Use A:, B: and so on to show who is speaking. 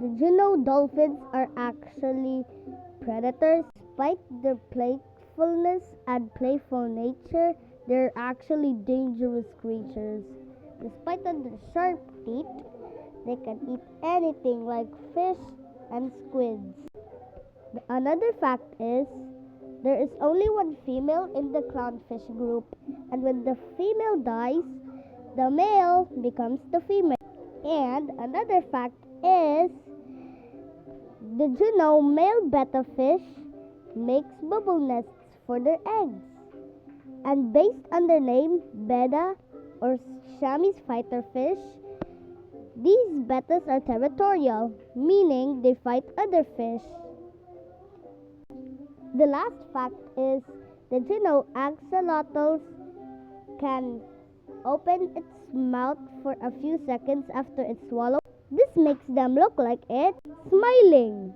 A: Did you know dolphins are actually predators? Despite their playfulness and playful nature, they're actually dangerous creatures. Despite their sharp teeth, they can eat anything like fish and squids. Another fact is there is only one female in the clownfish group, and when the female dies, the male becomes the female. And another fact is, did you know male betta fish makes bubble nests for their eggs? And based on their name, betta or Siamese fighter fish, these bettas are territorial, meaning they fight other fish. The last fact is, did you know axolotls can open its mouth for a few seconds after it swallows? This makes them look like it's smiling.